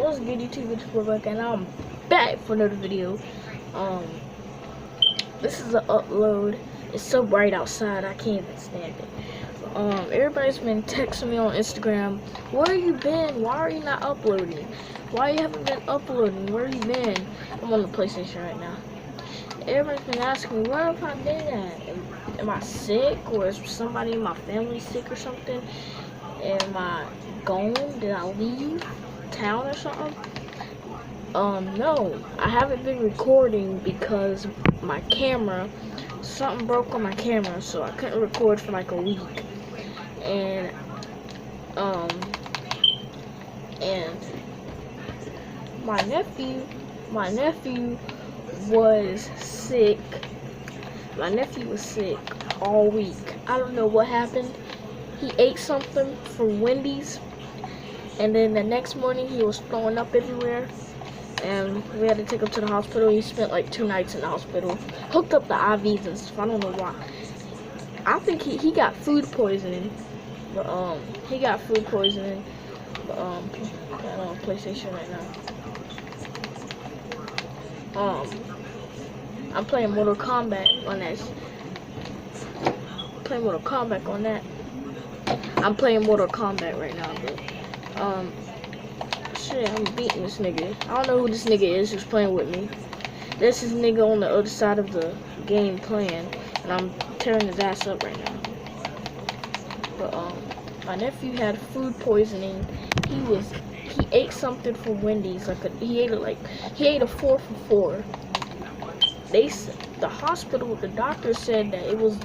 What's good, YouTube? It's Rebecca, and I'm back for another video. This is an upload. It's so bright outside, I can't even stand it. Everybody's been texting me on Instagram. Where you been? Why are you not uploading? Why you haven't been uploading? Where you been? I'm on the PlayStation right now. Everybody's been asking me, where have I been at? Am I sick, or is somebody in my family sick or something? Am I gone? Did I leave town or something? No, I haven't been recording because my camera, something broke on my camera, so I couldn't record for like a week. And my nephew was sick. My nephew was sick all week. I don't know what happened. He ate something from Wendy's, and then the next morning he was throwing up everywhere, and we had to take him to the hospital. He spent like 2 nights in the hospital, hooked up the IVs and stuff. I don't know why. I think he got food poisoning, but he got food poisoning. But I'm on PlayStation right now. I'm playing Mortal Kombat on that. I'm playing Mortal Kombat right now, but shit, I'm beating this nigga. I don't know who this nigga is who's playing with me. This is nigga on the other side of the game playing, and I'm tearing his ass up right now. But my nephew had food poisoning. He ate something from Wendy's. He ate a 4 for 4. The hospital, the doctor said that it was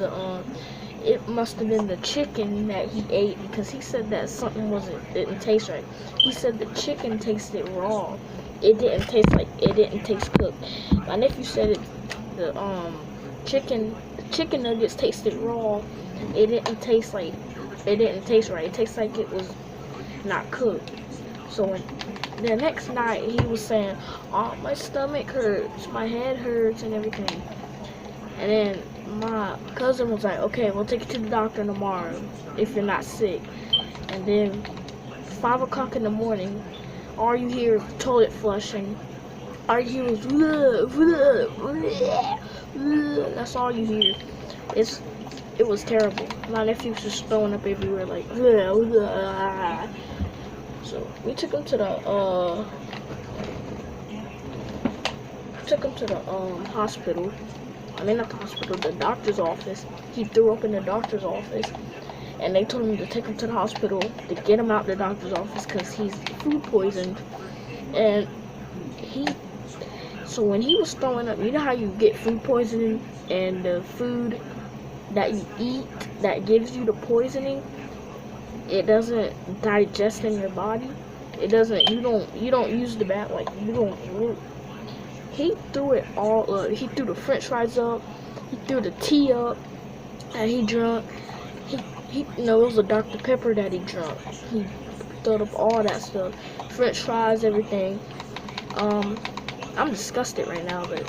it must have been the chicken that he ate, because he said that something didn't taste right. He said the chicken tasted raw. It didn't taste cooked. My nephew said the chicken nuggets tasted raw. It didn't taste right. It tastes like it was not cooked. So the next night he was saying, "Oh, my stomach hurts, my head hurts, and everything." And then my cousin was like, "Okay, we'll take you to the doctor tomorrow if you're not sick." And then 5 o'clock in the morning, all you hear is toilet flushing. All you hear is that's all you hear. It was terrible. My nephew was just throwing up everywhere, like So we took him to the hospital. I mean, not the hospital, the doctor's office. He threw up in the doctor's office, and they told him to take him to the hospital to get him out the doctor's office because he's food poisoned. And so when he was throwing up, you know how you get food poisoning, and the food that you eat that gives you the poisoning, it doesn't digest in your body. It doesn't. You don't use the bath, like you don't. He threw it all up. He threw the French fries up. He threw the tea up, and he drunk. It was a Dr. Pepper that he drunk. He threw up all that stuff, French fries, everything. I'm disgusted right now, but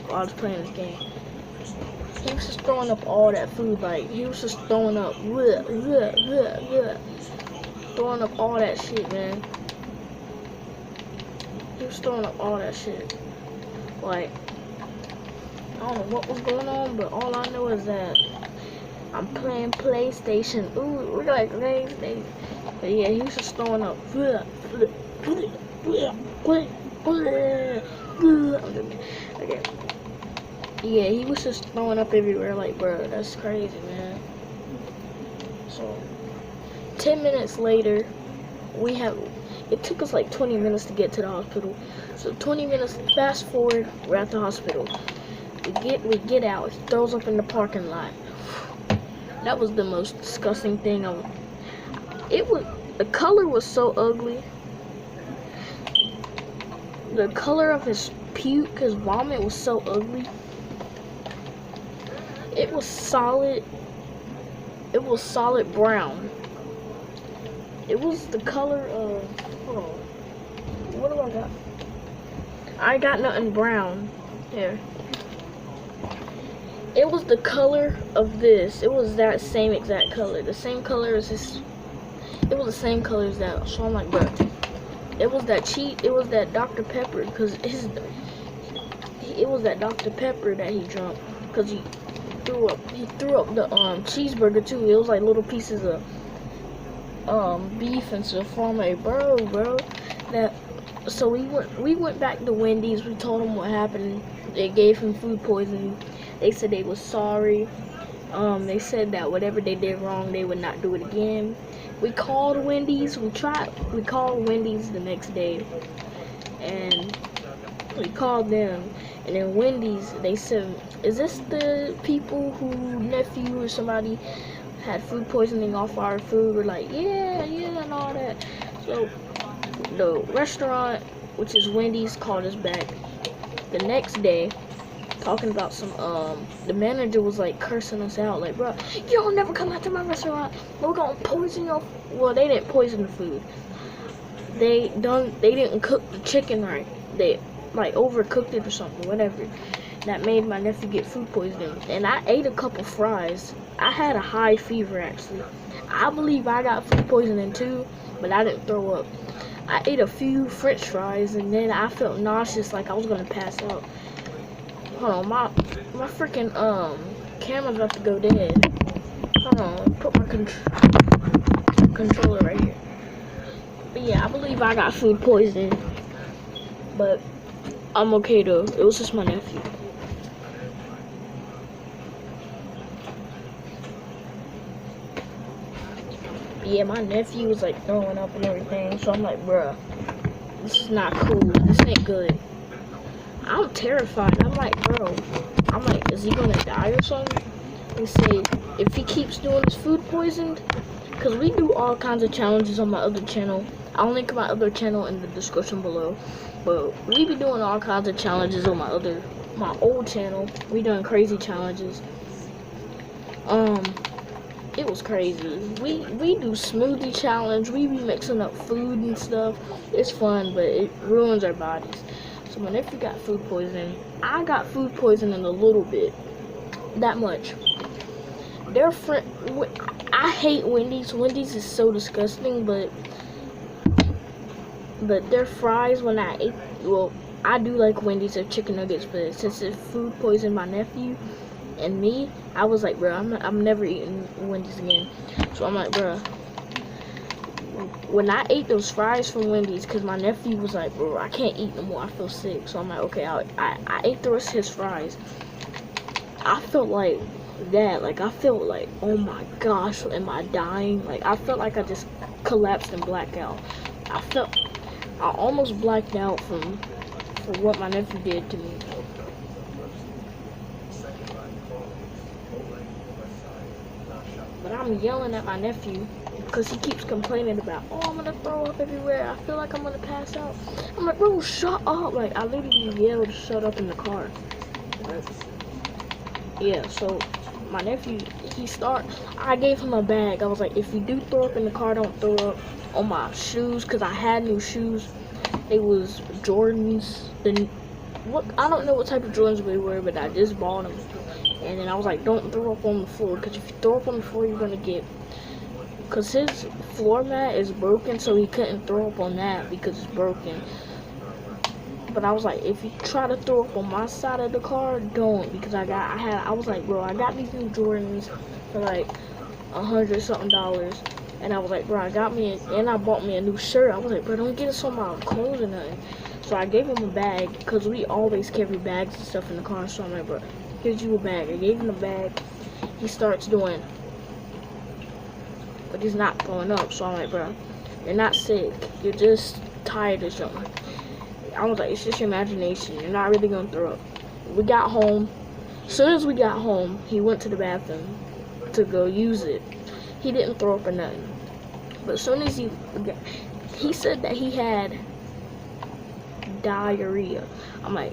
while I was playing this game, he was just throwing up all that food. Like, he was just throwing up, throwing up all that shit, man. He was throwing up all that shit. Like, I don't know what was going on, but all I know is that I'm playing PlayStation. Ooh, we're like PlayStation. But yeah, he was just throwing up. Okay. Yeah, he was just throwing up everywhere. Like, bro, that's crazy, man. So 10 minutes later, it took us like 20 minutes to get to the hospital. So 20 minutes, fast forward, we're at the hospital. We get out, he throws up in the parking lot. That was the most disgusting thing. The color was so ugly. The color of his puke, his vomit was so ugly. It was solid brown. It was the color of, hold on, what do I got? I got nothing brown here. It was the color of this. It was that same exact color. The same color as this. It was the same color as that. So I'm like, bro, It was that cheat. It was that Dr. Pepper, because it was that Dr. Pepper that he drunk, because he threw up. He threw up the cheeseburger too. It was like little pieces of beef and stuff. So I'm like, bro, that. So we went back to Wendy's. We told them what happened. They gave him food poisoning. They said they was sorry. They said that whatever they did wrong, they would not do it again. We called Wendy's. We called Wendy's the next day, and we called them. And then Wendy's, they said, "Is this the people who nephew or somebody had food poisoning off our food?" We're like, yeah, and all that. So the restaurant, which is Wendy's, called us back the next day, talking about some the manager was like cursing us out, like, bro, you don't never come out to my restaurant, we're gonna poison your well, they didn't poison the food. They didn't cook the chicken right. They like overcooked it or something, whatever. That made my nephew get food poisoning. And I ate a couple fries. I had a high fever actually. I believe I got food poisoning too, but I didn't throw up. I ate a few french fries and then I felt nauseous, like I was gonna pass out. Hold on, my freaking camera's about to go dead. Hold on, put my controller right here. But yeah, I believe I got food poisoning, but I'm okay though. It was just my nephew. Yeah, my nephew was like throwing up and everything, so I'm like, bruh, this is not cool. This ain't good. I'm terrified. I'm like, bro, is he gonna die or something? They say if he keeps doing this food poisoned, because we do all kinds of challenges on my other channel. I'll link my other channel in the description below. But we be doing all kinds of challenges on my old channel. We doing crazy challenges. It was crazy. We do smoothie challenge. We be mixing up food and stuff. It's fun, but it ruins our bodies. So my nephew got food poisoning. I got food poisoning a little bit. That much. I hate Wendy's. Wendy's is so disgusting, but their fries when I ate, well, I do like Wendy's, their chicken nuggets, but since it food poisoned my nephew and me, I was like, bro, I'm never eating Wendy's again. So I'm like, bro, when I ate those fries from Wendy's, because my nephew was like, bro, I can't eat no more, I feel sick. So I'm like, okay, I ate the rest of his fries. I felt like that, like I felt like, oh my gosh, am I dying? Like I felt like I just collapsed and blacked out. I almost blacked out for what my nephew did to me. But I'm yelling at my nephew because he keeps complaining about, oh, I'm gonna throw up everywhere. I feel like I'm gonna pass out. I'm like, bro, shut up. Like I literally yelled, shut up in the car. Like, yeah, so my nephew, I gave him a bag. I was like, if you do throw up in the car, don't throw up on my shoes, because I had new shoes. They was Jordans. I don't know what type of Jordans they were, but I just bought them. And then I was like, don't throw up on the floor, because if you throw up on the floor, you're gonna get, because his floor mat is broken, so he couldn't throw up on that because it's broken. But I was like, if you try to throw up on my side of the car, don't, because I was like, bro, I got these new Jordans for like $100 something. And I was like, bro, and I bought me a new shirt. I was like, bro, don't get us on my clothes or nothing. So I gave him a bag, because we always carry bags and stuff in the car. So I'm like, bro, here's you a bag. I gave him a bag. He starts doing, but he's not throwing up. So I'm like, bro, you're not sick. You're just tired or something. I was like, it's just your imagination. You're not really gonna throw up. We got home. As soon as we got home, he went to the bathroom to go use it. He didn't throw up or nothing. But as soon as he said that he had diarrhea. I'm like,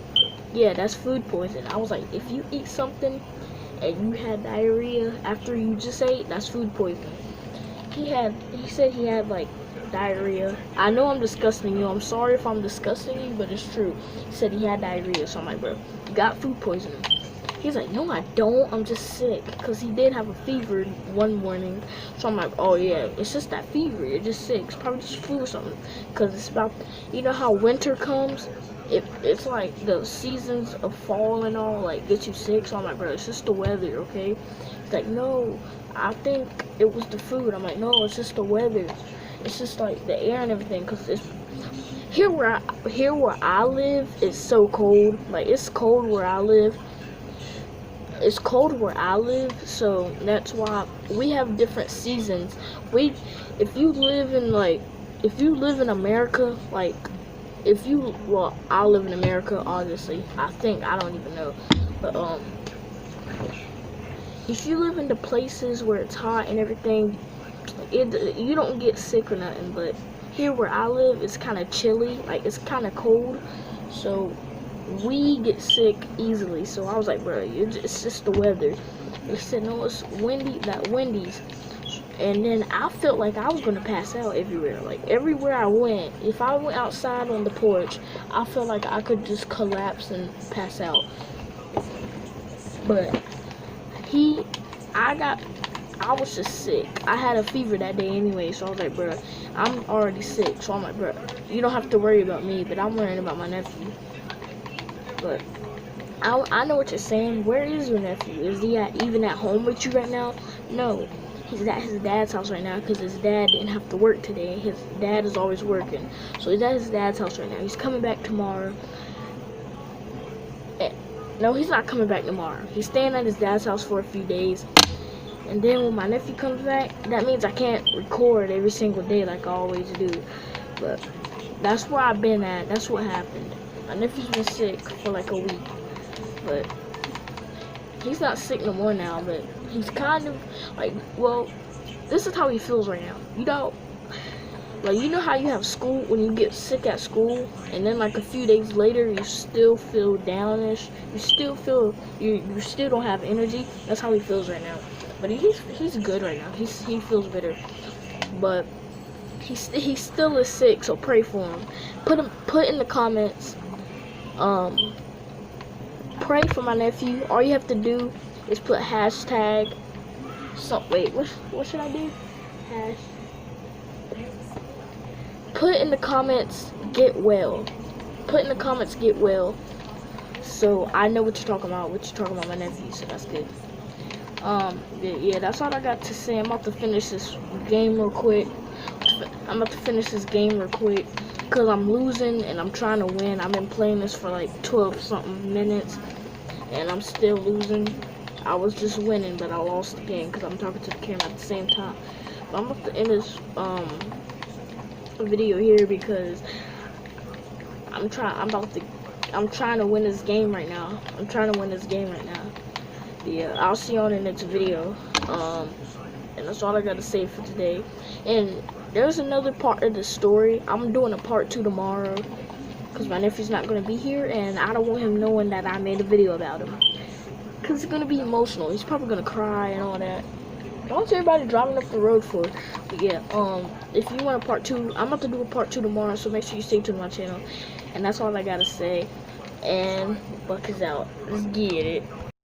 yeah, that's food poisoning. I was like, if you eat something and you had diarrhea after you just ate, that's food poisoning. He said he had like diarrhea. I know I'm disgusting you. I'm sorry if I'm disgusting you, but it's true. He said he had diarrhea. So I'm like, bro, you got food poisoning. He's like, no, I don't. I'm just sick. Because he did have a fever one morning. So I'm like, oh, yeah, it's just that fever. You're just sick. It's probably just flu or something. Because it's about, you know how winter comes? It's like the seasons of fall and all, like, get you sick. So I'm like, bro, it's just the weather, okay? He's like, no, I think it was the food. I'm like, no, it's just the weather. It's just, like, the air and everything. Because it's here where I live is so cold. Like, it's cold where I live. It's cold where I live, so that's why we have different seasons. If you live in America, like, well, I live in America, obviously. I don't even know, but if you live in the places where it's hot and everything, you don't get sick or nothing. But here where I live, it's kind of chilly, like it's kind of cold, so we get sick easily. So I was like, bro, it's just the weather. They said, no, it's windy, that windies. And then I felt like I was gonna pass out everywhere. Like everywhere I went, if I went outside on the porch, I felt like I could just collapse and pass out. But I was just sick. I had a fever that day anyway, so I was like, bro, I'm already sick. So I'm like, bro, you don't have to worry about me, but I'm worrying about my nephew. But I know what you're saying. Where is your nephew? Is he even at home with you right now? No, he's at his dad's house right now because his dad didn't have to work today. His dad is always working, so he's at his dad's house right now. He's coming back tomorrow. No, he's not coming back tomorrow. He's staying at his dad's house for a few days. And then when my nephew comes back, that means I can't record every single day like I always do. But that's where I've been at. That's what happened. My nephew's been sick for like a week. But he's not sick no more now. But he's kind of like, well, this is how he feels right now. You know how you have school, when you get sick at school, and then like a few days later you still feel downish, you still feel, you still don't have energy. That's how he feels right now. But he's good right now. He feels better. But he still is sick, so pray for him. Put in the comments, pray for my nephew. All you have to do is put hashtag, wait, what should I do? Put in the comments, get well. Put in the comments, get well. So I know what you're talking about. My nephew, so that's good. Yeah, that's all I got to say. I'm about to finish this game real quick. Because I'm losing and I'm trying to win. I've been playing this for like 12 something minutes and I'm still losing. I was just winning, but I lost the game because I'm talking to the camera at the same time. But I'm about to end this video here because I'm trying to win this game right now. Yeah, I'll see you on the next video. And that's all I gotta say for today. And there's another part of the story. I'm doing a part 2 tomorrow because my nephew's not gonna be here, and I don't want him knowing that I made a video about him. Because it's gonna be emotional. He's probably gonna cry and all that. What's everybody driving up the road for? But yeah, if you want a part 2, I'm about to do a part 2 tomorrow, so make sure you stay tuned to my channel. And that's all I gotta say. And Buck is out. Let's get it.